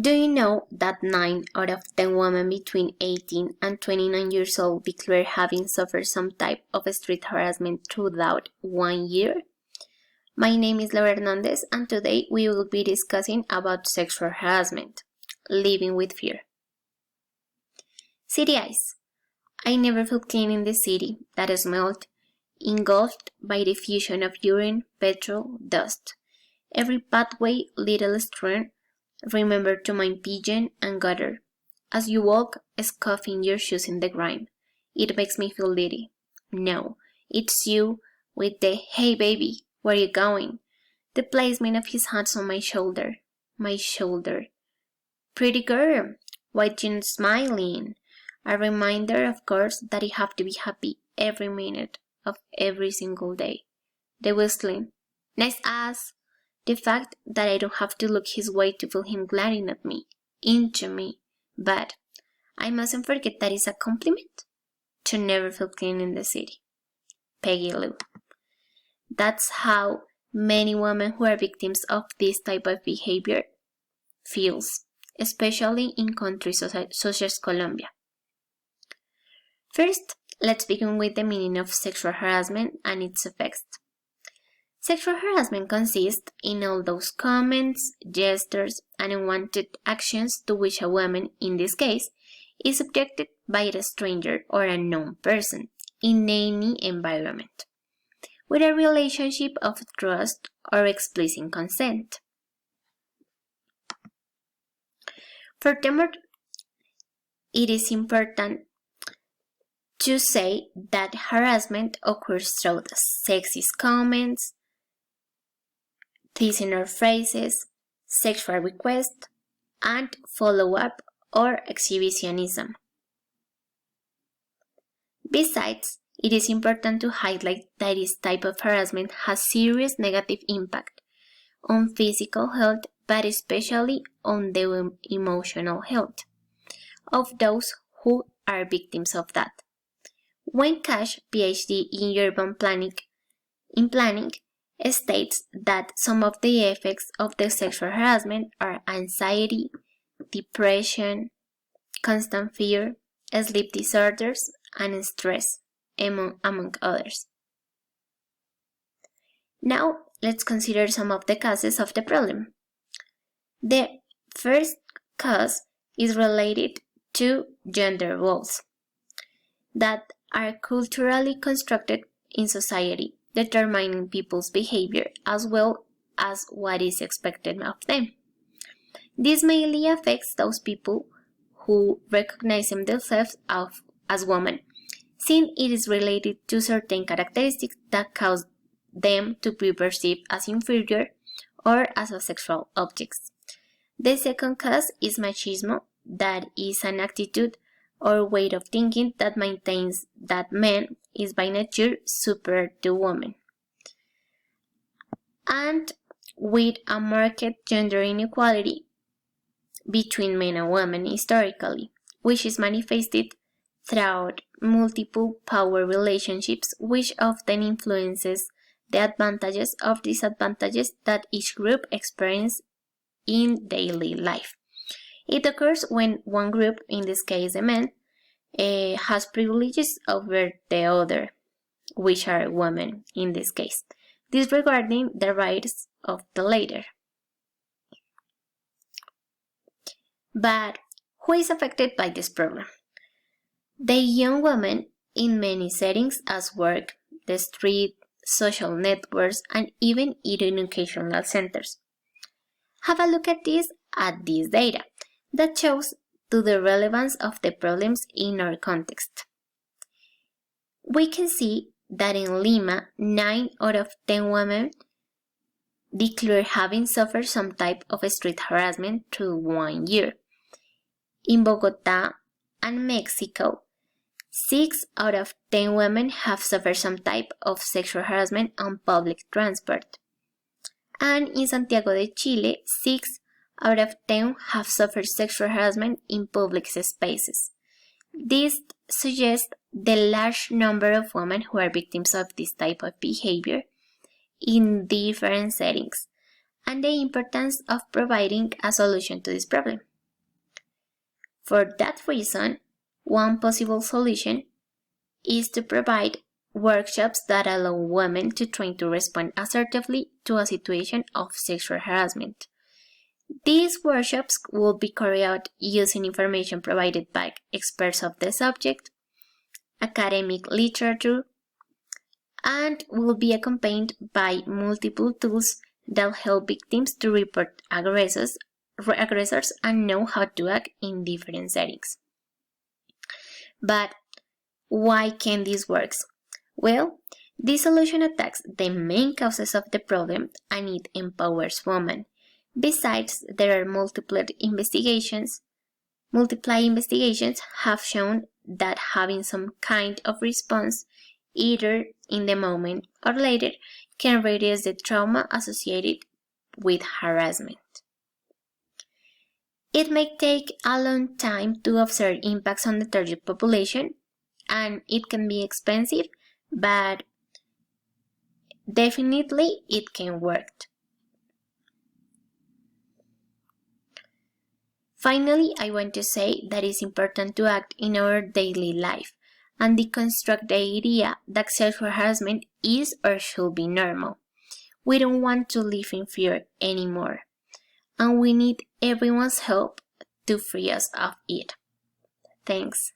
Do you know that 9 out of 10 women between 18 and 29 years old declare having suffered some type of street harassment throughout 1 year? My name is Laura Hernandez, and today we will be discussing about sexual harassment, living with fear. City eyes. I never felt clean in the city that smelled, engulfed by the fusion of urine, petrol, dust. Every pathway, little strewn, remember to mind pigeon and gutter. As you walk, scuffing your shoes in the grime. It makes me feel dirty. No, it's you with the "Hey baby, where you going?" The placement of his hands on my shoulder. My shoulder. Pretty girl, why you not smiling? A reminder, of course, that I have to be happy every minute of every single day. The whistling. Nice ass. The fact that I don't have to look his way to feel him glaring at me, into me. But I mustn't forget that it's a compliment to never feel clean in the city. Peggy Lou. That's how many women who are victims of this type of behavior feels, especially in countries such as Colombia. First, let's begin with the meaning of sexual harassment and its effects. Sexual harassment consists in all those comments, gestures, and unwanted actions to which a woman, in this case, is subjected by a stranger or unknown person in any environment, with a relationship of trust or explicit consent. Furthermore, it is important to say that harassment occurs through sexist comments, teasing or phrases, sexual requests, and follow-up or exhibitionism. Besides, it is important to highlight that this type of harassment has serious negative impact on physical health, but especially on the emotional health of those who are victims of that. When Cash, PhD in urban planning, states that some of the effects of the sexual harassment are anxiety, depression, constant fear, sleep disorders, and stress, among others. Now, let's consider some of the causes of the problem. The first cause is related to gender roles that are culturally constructed in society, determining people's behavior as well as what is expected of them. This mainly affects those people who recognize themselves as women, since it is related to certain characteristics that cause them to be perceived as inferior or as sexual objects. The second cause is machismo, that is an attitude or way of thinking that maintains that man is by nature superior to women. And with a marked gender inequality between men and women historically, which is manifested throughout multiple power relationships, which often influences the advantages or disadvantages that each group experiences in daily life. It occurs when one group, in this case the men, has privileges over the other, which are women in this case, disregarding the rights of the latter. But who is affected by this problem? The young women in many settings as work, the street, social networks, and even educational centers. Have a look at this data that shows to the relevance of the problems in our context. We can see that in Lima, 9 out of 10 women declare having suffered some type of street harassment through 1 year. In Bogota and Mexico, 6 out of 10 women have suffered some type of sexual harassment on public transport. And in Santiago de Chile, 6 out of 10 have suffered sexual harassment in public spaces. This suggests the large number of women who are victims of this type of behavior in different settings and the importance of providing a solution to this problem. For that reason, one possible solution is to provide workshops that allow women to train to respond assertively to a situation of sexual harassment. These workshops will be carried out using information provided by experts of the subject, academic literature, and will be accompanied by multiple tools that help victims to report aggressors and know how to act in different settings. But why can this work? Well, this solution attacks the main causes of the problem and it empowers women. Besides, there are multiply investigations have shown that having some kind of response, either in the moment or later, can reduce the trauma associated with harassment. It may take a long time to observe impacts on the target population, and it can be expensive, but definitely it can work. Finally, I want to say that it's important to act in our daily life and deconstruct the idea that sexual harassment is or should be normal. We don't want to live in fear anymore, and we need everyone's help to free us of it. Thanks.